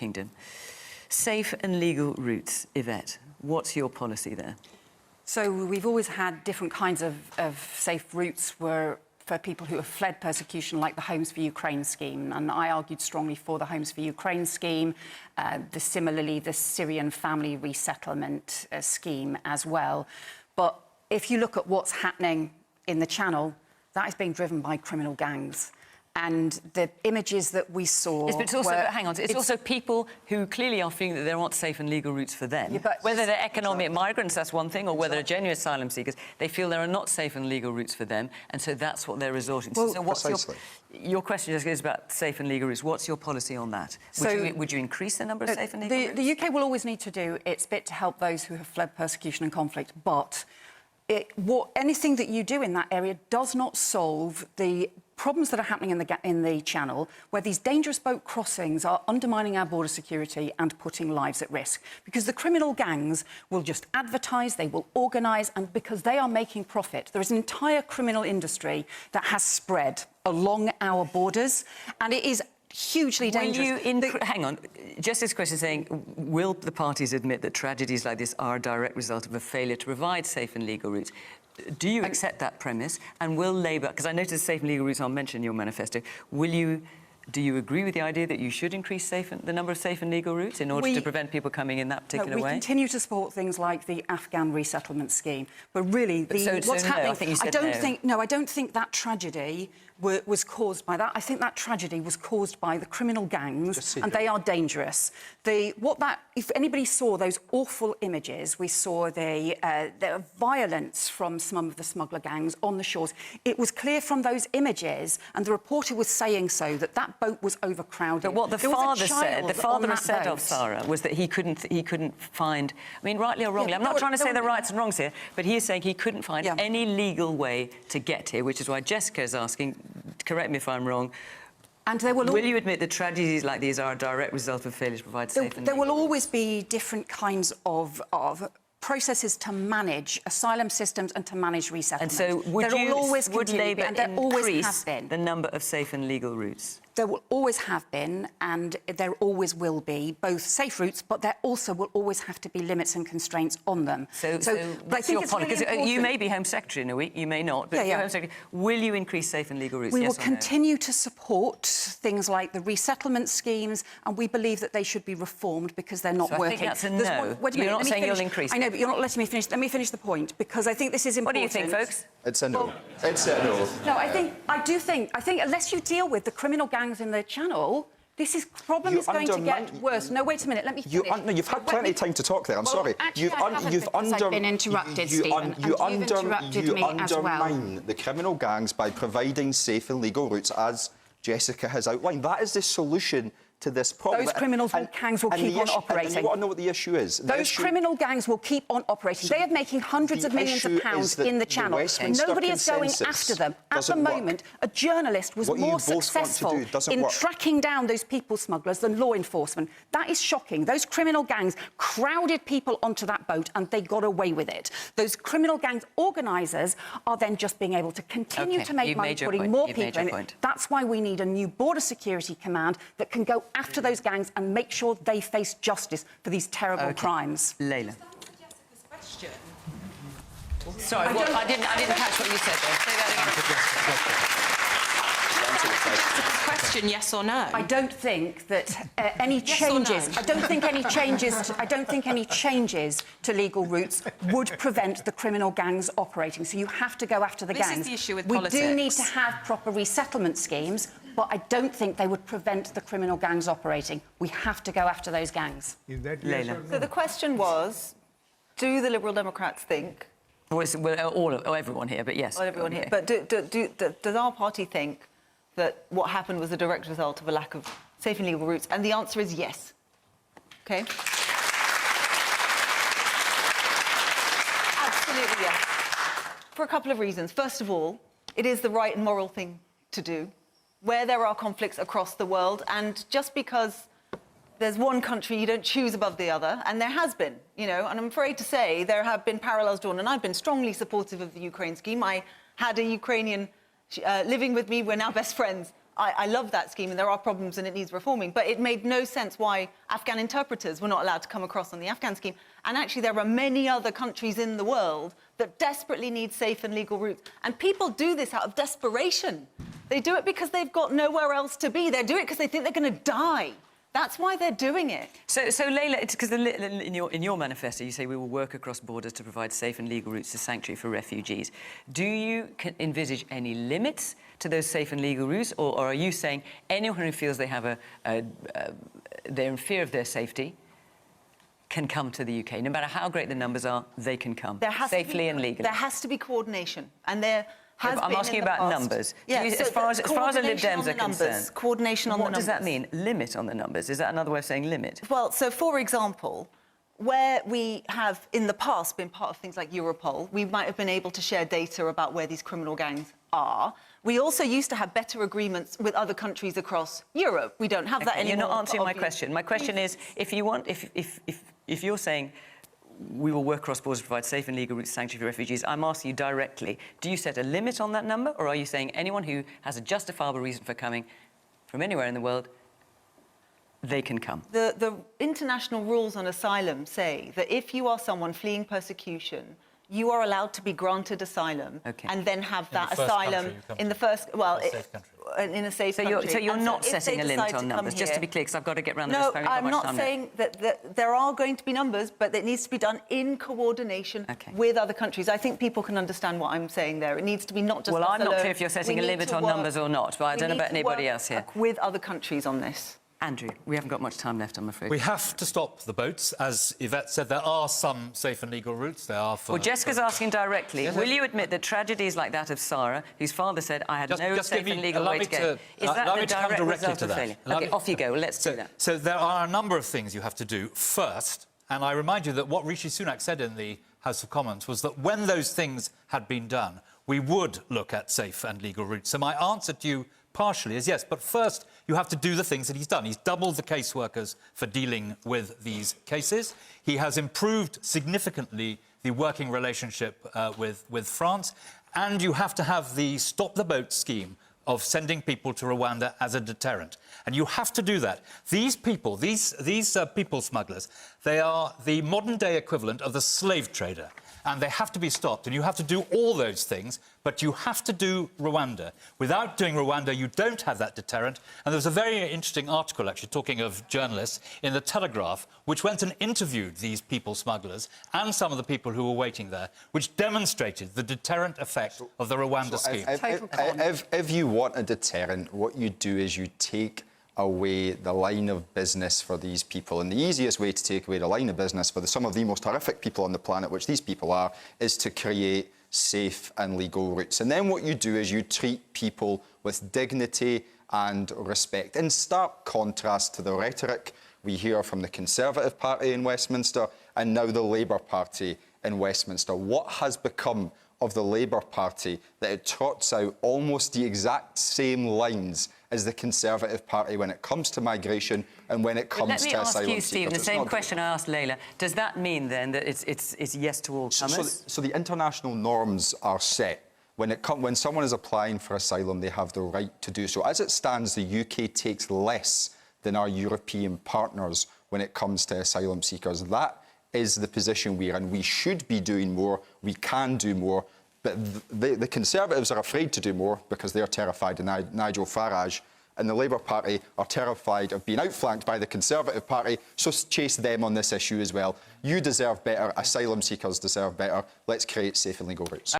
Kingdom. Safe and legal routes, Yvette, what's your policy there? So we've always had different kinds of safe routes for people who have fled persecution, like the Homes for Ukraine scheme. And I argued strongly for the Homes for Ukraine scheme, similarly the Syrian family resettlement scheme as well. But if you look at what's happening in the Channel, that is being driven by criminal gangs. And the images that we saw... Yes, but it's also, hang on, it's also people who clearly are feeling that there aren't safe and legal routes for them. Yeah, whether they're economic migrants, that's one thing, or whether they're genuine asylum seekers, they feel there are not safe and legal routes for them, and so that's what they're resorting to. Well, so what's your question is about safe and legal routes. What's your policy on that? Would you increase the number of safe and legal routes? The UK will always need to do its bit to help those who have fled persecution and conflict, but anything that you do in that area does not solve the problems that are happening in the Channel, where these dangerous boat crossings are undermining our border security and putting lives at risk. Because the criminal gangs will just advertise, they will organise, and because they are making profit, there is an entire criminal industry that has spread along our borders, and it is hugely dangerous. Hang on, just this question saying, will the parties admit that tragedies like this are a direct result of a failure to provide safe and legal routes? Do you accept that premise? And will Labour, because I noticed safe and legal routes aren't mentioned in your manifesto, do you agree with the idea that you should increase the number of safe and legal routes in order to prevent people coming in that particular way? We continue to support things like the Afghan resettlement scheme, but really, what's happening? I think you said I don't think that tragedy was caused by that. I think that tragedy was caused by the criminal gangs, and they are dangerous. If anybody saw those awful images, we saw the violence from some of the smuggler gangs on the shores. It was clear from those images, and the reporter was saying so, that boat was overcrowded. But what the father said of Sarah was that he couldn't find. I mean, rightly or wrongly, I'm not trying to say the rights and wrongs here, but he is saying he couldn't find any legal way to get here, which is why Jessica is asking. Correct me if I'm wrong. And will you admit that tragedies like these are a direct result of failure to provide safe and legal routes? There will always be different kinds of processes to manage asylum systems and to manage resettlement. And so would Labour increase the number of safe and legal routes? There will always have been, and there always will be, both safe routes, but there also will always have to be limits and constraints on them. So what's your policy? Because you may be Home Secretary in a week, you may not, but if you're Home Secretary, will you increase safe and legal routes? We will continue to support things like the resettlement schemes, and we believe that they should be reformed because they're not working. I think that's a no. You're not saying you'll increase. I know, but you're not letting me finish. Let me finish the point, because I think this is important. What do you think, folks? It's a no. It's a no. No, I think unless you deal with the criminal gangs in the Channel, this problem is going to get worse. No, wait a minute, let me finish. You've had plenty of time to talk there, I'm sorry. Actually, I've been interrupted, Stephen, and you've interrupted me as well. You undermine the criminal gangs by providing safe and legal routes, as Jessica has outlined. That is the solution to this problem. Those criminal gangs will keep on operating. And you want to know what the issue is? Those criminal gangs will keep on operating. They are making hundreds of millions of pounds in the Channel. Nobody is going after them. At the moment, a journalist was more successful in tracking down those people smugglers than law enforcement. That is shocking. Those criminal gangs crowded people onto that boat and they got away with it. Those criminal gangs organisers are then just being able to continue to make money, putting more people in it. That's why we need a new border security command that can go after those gangs and make sure they face justice for these terrible crimes. Layla. Sorry, I didn't catch what you said there. Say that again. Question, yes or no? I don't think that any changes. Yes or no? I don't think any changes. I don't think any changes to legal routes would prevent the criminal gangs operating. So you have to go after the gangs. This is the issue with politics. We do need to have proper resettlement schemes, but I don't think they would prevent the criminal gangs operating. We have to go after those gangs. Is that yes or no? So the question was, do the Liberal Democrats think... everyone here, but yes. Everyone here. But does our party think that what happened was a direct result of a lack of safe and legal routes? And the answer is yes. OK? Absolutely yes. For a couple of reasons. First of all, it is the right and moral thing to do where there are conflicts across the world, and just because there's one country you don't choose above the other, and there has been, and I'm afraid to say there have been parallels drawn, and I've been strongly supportive of the Ukraine scheme. I had a Ukrainian living with me, we're now best friends. I love that scheme, and there are problems and it needs reforming, but it made no sense why Afghan interpreters were not allowed to come across on the Afghan scheme. And actually, there are many other countries in the world that desperately need safe and legal routes. And people do this out of desperation. They do it because they've got nowhere else to be. They do it because they think they're going to die. That's why they're doing it. So Leila, it's because in your manifesto you say we will work across borders to provide safe and legal routes to sanctuary for refugees. Do you envisage any limits to those safe and legal routes, or are you saying anyone who feels they have they're in fear of their safety can come to the UK? No matter how great the numbers are, they can come safely and legally. There has to be coordination, and there has been. I'm asking you about numbers. Yeah, as far as the Lib Dems are concerned, coordination on the numbers. What does that mean? Limit on the numbers? Is that another way of saying limit? Well, so for example, where we have in the past been part of things like Europol, we might have been able to share data about where these criminal gangs are. We also used to have better agreements with other countries across Europe. We don't have that anymore. You're not answering my question. My question is, if you're saying we will work cross borders to provide safe and legal routes to sanctuary for refugees, I'm asking you directly, do you set a limit on that number, or are you saying anyone who has a justifiable reason for coming from anywhere in the world, they can come? The international rules on asylum say that if you are someone fleeing persecution, you are allowed to be granted asylum and then have that asylum in the first, in a safe country. So you're not setting a limit on numbers, just to be clear, because I've got to get round to this. No, I'm not saying that there are going to be numbers, but it needs to be done in coordination with other countries. I think people can understand what I'm saying there. It needs to be not just Well, I'm not clear if you're setting a limit on numbers or not, but I don't know about anybody else here. With other countries on this. Andrew, we haven't got much time left, I'm afraid. We have to stop the boats. As Yvette said, there are some safe and legal routes. There are for... Well, Jessica's asking directly, will you admit that tragedies like that of Sarah, whose father said, I had no safe and legal way to go, is that the direct result of failure? OK, off you go. Well, let's do that. So there are a number of things you have to do. First, and I remind you that what Rishi Sunak said in the House of Commons was that when those things had been done, we would look at safe and legal routes. So my answer to you partially is yes, but first you have to do the things that he's done. He's doubled the caseworkers for dealing with these cases. He has improved significantly the working relationship with France, and you have to have the Stop the Boat scheme of sending people to Rwanda as a deterrent. And you have to do that. These people, these people smugglers, they are the modern-day equivalent of the slave trader. And they have to be stopped. And you have to do all those things, but you have to do Rwanda. Without doing Rwanda, you don't have that deterrent. And there was a very interesting article, actually, talking of journalists, in The Telegraph, which went and interviewed these people smugglers and some of the people who were waiting there, which demonstrated the deterrent effect of the Rwanda scheme. If you want a deterrent, what you do is you take away the line of business for these people. And the easiest way to take away the line of business for some of the most horrific people on the planet, which these people are, is to create safe and legal routes. And then what you do is you treat people with dignity and respect. In stark contrast to the rhetoric we hear from the Conservative Party in Westminster and now the Labour Party in Westminster. What has become of the Labour Party that it trots out almost the exact same lines as the Conservative Party when it comes to migration and when it comes to asylum seekers? Let me ask you, Stephen, the same question I asked Leila. Does that mean, then, that it's yes to all comers? So the international norms are set. When someone is applying for asylum, they have the right to do so. As it stands, the UK takes less than our European partners when it comes to asylum seekers. That is the position we're in. We should be doing more. We can do more. But the Conservatives are afraid to do more because they're terrified of Nigel Farage, and the Labour Party are terrified of being outflanked by the Conservative Party, so chase them on this issue as well. You deserve better. Asylum seekers deserve better. Let's create safe and legal routes.